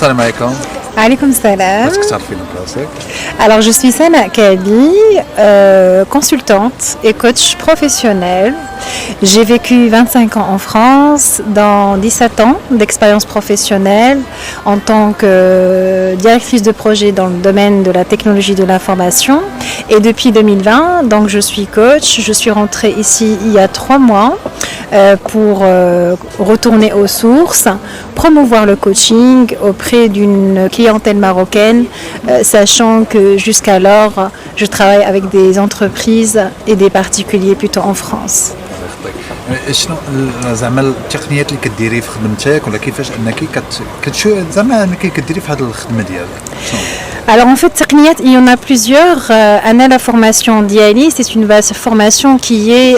السلام عليكم. Alaykoum salam. بس كتعرفينا براسك؟ Alors, je suis Sana Kabi, consultante et coach professionnel. J'ai vécu 25 ans en France, dans 17 ans d'expérience professionnelle en tant que directrice de projet dans le domaine de la technologie de l'information. Et depuis 2020, donc je suis coach. Je suis rentrée ici il y a 3 mois pour retourner aux sources, promouvoir le coaching auprès d'une clientèle marocaine, sachant que jusqu'alors, je travaille avec des entreprises et des particuliers plutôt en France. شنو زعما التقنيات اللي كديري في خدمتك ولا كيفاش انك كتشوف زعما انك كديري في هذه الخدمه ديالك شنو؟ Alors en fait, Taqniyat, il y en a plusieurs. Anna, la formation d'IALI, c'est une formation qui est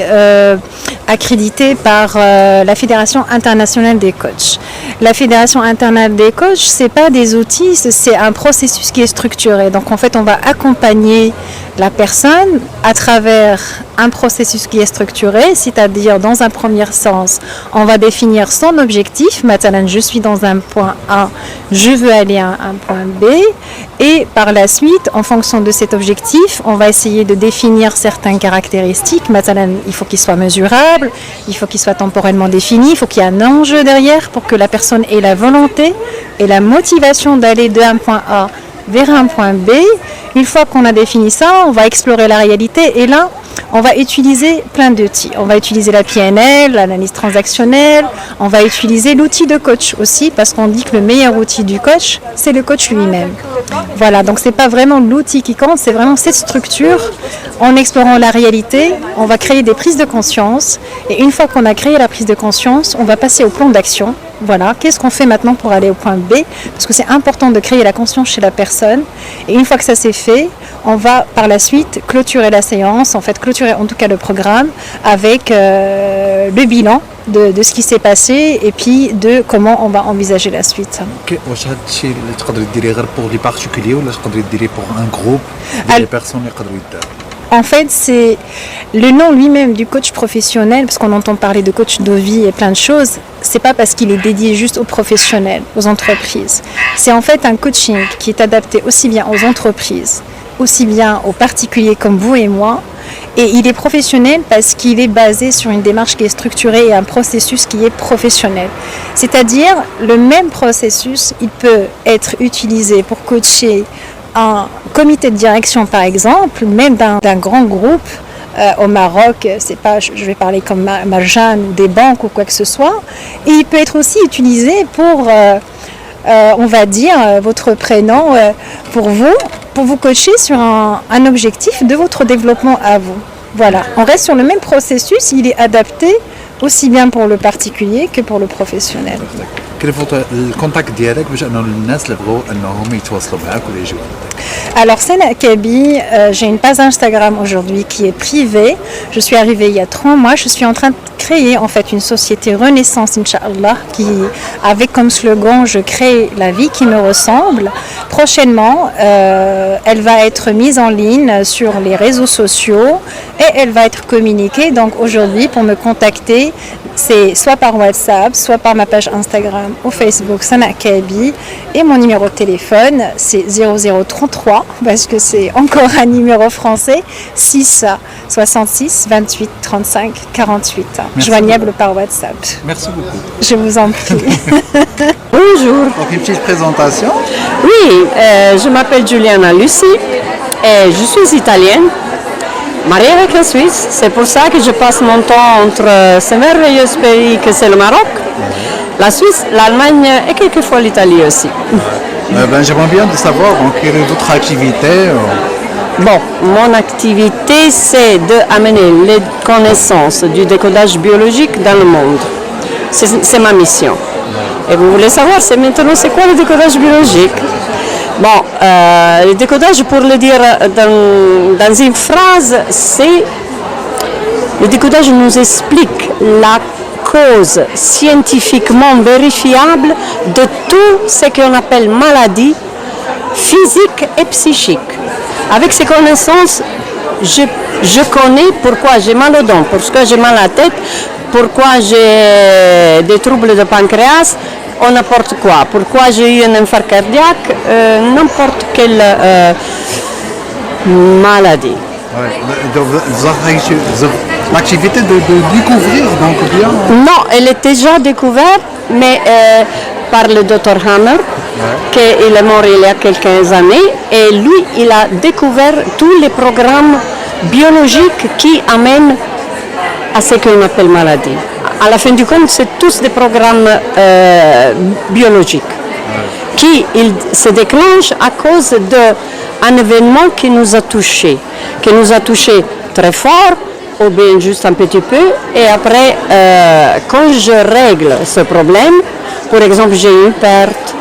accréditée par la Fédération internationale des coachs. La Fédération internationale des coachs, c'est pas des outils, c'est un processus qui est structuré. Donc en fait, on va accompagner la personne à travers un processus qui est structuré, c'est-à-dire dans un premier sens, on va définir son objectif. Maintenant, je suis dans un point A, je veux aller à un point B. Et par la suite, en fonction de cet objectif, on va essayer de définir certaines caractéristiques. Maintenant, il faut qu'il soit mesurable, il faut qu'il soit temporellement défini, il faut qu'il y ait un enjeu derrière pour que la personne ait la volonté et la motivation d'aller d'un point A vers un point B. Une fois qu'on a défini ça, on va explorer la réalité et là, on va utiliser plein d'outils. On va utiliser la PNL, l'analyse transactionnelle, on va utiliser l'outil de coach aussi parce qu'on dit que le meilleur outil du coach, c'est le coach lui-même. Voilà, donc c'est pas vraiment l'outil qui compte, c'est vraiment cette structure. En explorant la réalité, on va créer des prises de conscience et une fois qu'on a créé la prise de conscience, on va passer au plan d'action. Voilà, qu'est-ce qu'on fait maintenant pour aller au point B? Parce que c'est important de créer la conscience chez la personne. Et une fois que ça c'est fait, on va par la suite clôturer la séance, en fait clôturer en tout cas le programme avec le bilan de ce qui s'est passé et puis de comment on va envisager la suite. واش هذا الشيء اللي تقدري ديريه غير بور لي بارتيكولي ولا تقدري ديريه بور ان جروب ديال لي بيرسون اللي يقدروا يداروا؟ En fait, c'est le nom lui-même du coach professionnel, parce qu'on entend parler de coach de vie et plein de choses, c'est pas parce qu'il est dédié juste aux professionnels, aux entreprises. C'est en fait un coaching qui est adapté aussi bien aux entreprises, aussi bien aux particuliers comme vous et moi. Et il est professionnel parce qu'il est basé sur une démarche qui est structurée et un processus qui est professionnel. C'est-à-dire, le même processus, il peut être utilisé pour coacher un comité de direction par exemple, même d'un grand groupe au Maroc, c'est pas, je vais parler comme Marjan ou des banques ou quoi que ce soit, et il peut être aussi utilisé pour, on va dire, votre prénom pour vous coacher sur un objectif de votre développement à vous. Voilà, on reste sur le même processus, il est adapté aussi bien pour le particulier que pour le professionnel. كيف الكونتاكت ديالك باش انه الناس اللي بغاو انهم يتواصلوا معاك ولا يجيو عندك؟ Alors Sana Kabi, j'ai une page Instagram aujourd'hui qui est privée. Je suis arrivée il y a 3 mois. Je suis en train de créer en fait une société Renaissance, Inch'Allah, qui avec comme slogan je crée la vie qui me ressemble. Prochainement, elle va être mise en ligne sur les réseaux sociaux et elle va être communiquée. Donc aujourd'hui, pour me contacter, c'est soit par WhatsApp, soit par ma page Instagram ou Facebook Sana Kabi. Et mon numéro de téléphone, c'est 0033, parce que c'est encore un numéro français, 6 66 28 35 48, joignable par WhatsApp. Merci beaucoup. Je vous en prie. Bonjour. Donc une petite présentation. Oui, je m'appelle Juliana Lucie et je suis italienne, mariée avec la Suisse. C'est pour ça que je passe mon temps entre ce merveilleux pays que c'est le Maroc, la Suisse, l'Allemagne et quelquefois l'Italie aussi. J'aimerais bien de savoir quelle est votre activité. Bon, mon activité, c'est d'amener les connaissances du décodage biologique dans le monde. C'est ma mission. Et vous voulez savoir, maintenant, c'est quoi le décodage biologique? Bon, le décodage, pour le dire dans une phrase, c'est... Le décodage nous explique la cause scientifiquement vérifiable de tout ce qu'on appelle maladie physique et psychique. Avec ces connaissances, je connais pourquoi j'ai mal aux dents, pourquoi j'ai mal à la tête, pourquoi j'ai des troubles de pancréas. n'importe quoi. Pourquoi j'ai eu un infarct cardiaque, n'importe quelle maladie. Ouais. Donc, vous avez l'activité de découvrir, donc bien. Non, elle est déjà découverte, mais par le docteur Hammer, qu'il est mort il y a quelques années, et lui, il a découvert tous les programmes biologiques qui amènent à ce qu'on appelle maladie. À la fin du compte, c'est tous des programmes biologiques qui se déclenchent à cause d'un événement qui nous a touchés très fort, ou bien juste un petit peu, et après, quand je règle ce problème, par exemple, j'ai une perte,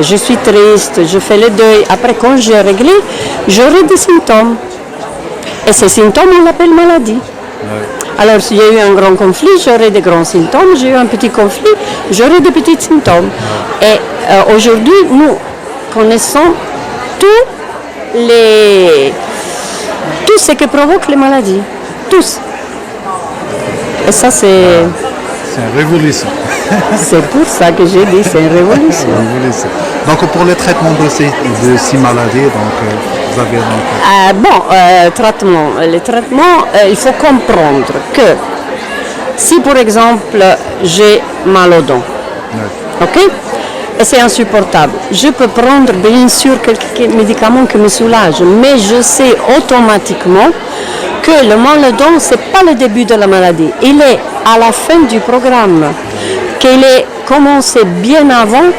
je suis triste, je fais le deuil, après quand j'ai réglé, j'aurai des symptômes. Et ces symptômes, on l'appelle maladie. Alors, s'il y a eu un grand conflit, j'aurai des grands symptômes. J'ai eu un petit conflit, j'aurai des petits symptômes. Et aujourd'hui, nous connaissons tout ce que provoque les maladies. Tous. Et ça, c'est une révolution. C'est pour ça que j'ai dit c'est une révolution. Donc, pour le traitement de ces maladies, donc, vous avez... Traitement. Le traitement, il faut comprendre que si, par exemple, j'ai mal aux dents, ok, et c'est insupportable, je peux prendre bien sûr quelques médicaments qui me soulagent, mais je sais automatiquement que le mal aux dents, ce n'est pas le début de la maladie. Il est à la fin du programme, qu'il est commencé bien avant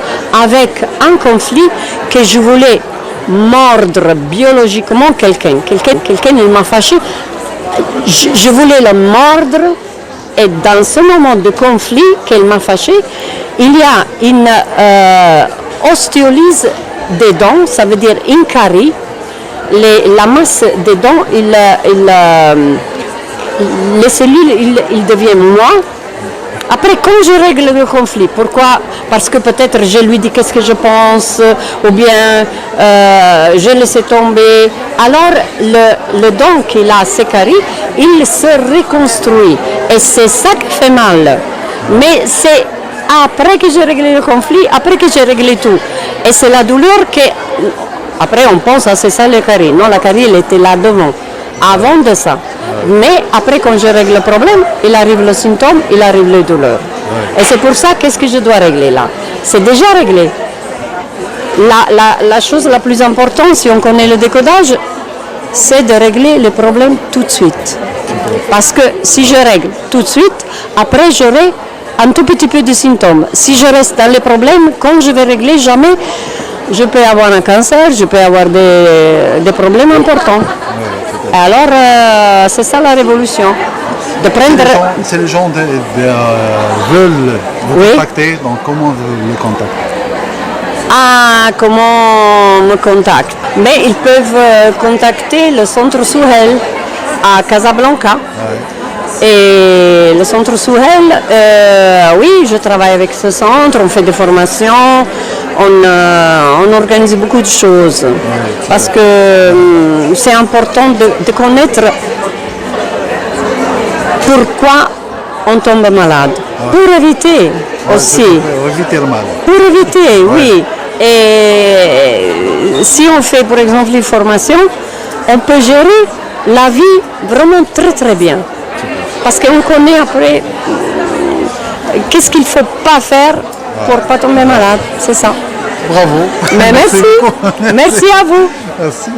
avec un conflit que je voulais mordre biologiquement quelqu'un. Quelqu'un il m'a fâché. Je voulais le mordre et dans ce moment de conflit qu'il m'a fâché, il y a une ostéolyse des dents, ça veut dire une carie. La masse des dents, les cellules, ils deviennent moins. Après, quand je règle le conflit, pourquoi? Parce que peut-être je lui dis qu'est-ce que je pense, ou bien je laisse tomber. Alors, le dent qu'il a, ces caries, il se reconstruit. Et c'est ça qui fait mal. Mais c'est après que j'ai réglé le conflit, après que j'ai réglé tout. Et c'est la douleur que... Après, on pense, c'est ça le carie. Non, la carie, elle était là devant, avant de ça. Mais après, quand je règle le problème, il arrive le symptôme, il arrive les douleurs. Et c'est pour ça, qu'est-ce que je dois régler là? C'est déjà réglé. La chose la plus importante, si on connaît le décodage, c'est de régler le problème tout de suite. Parce que si je règle tout de suite, après, j'aurai un tout petit peu de symptômes. Si je reste dans les problèmes, quand je vais régler, jamais je peux avoir un cancer, je peux avoir des problèmes importants. Alors, c'est ça la révolution. De prendre... Si les gens veulent vous contacter, donc comment vous le contactez? Ah, comment me contactent? Mais ils peuvent contacter le centre Souhel à Casablanca. Et le centre Souhel, oui, je travaille avec ce centre, on fait des formations, on organise beaucoup de choses. Parce que c'est important de connaître pourquoi on tombe malade. Pour éviter aussi. Pour éviter le mal. Pour éviter, oui. Et si on fait par exemple les formations, on peut gérer la vie vraiment très très bien. Parce qu'on connaît après qu'est-ce qu'il ne faut pas faire pour ne pas tomber malade. C'est ça. Bravo. Mais merci. Merci à vous. Merci.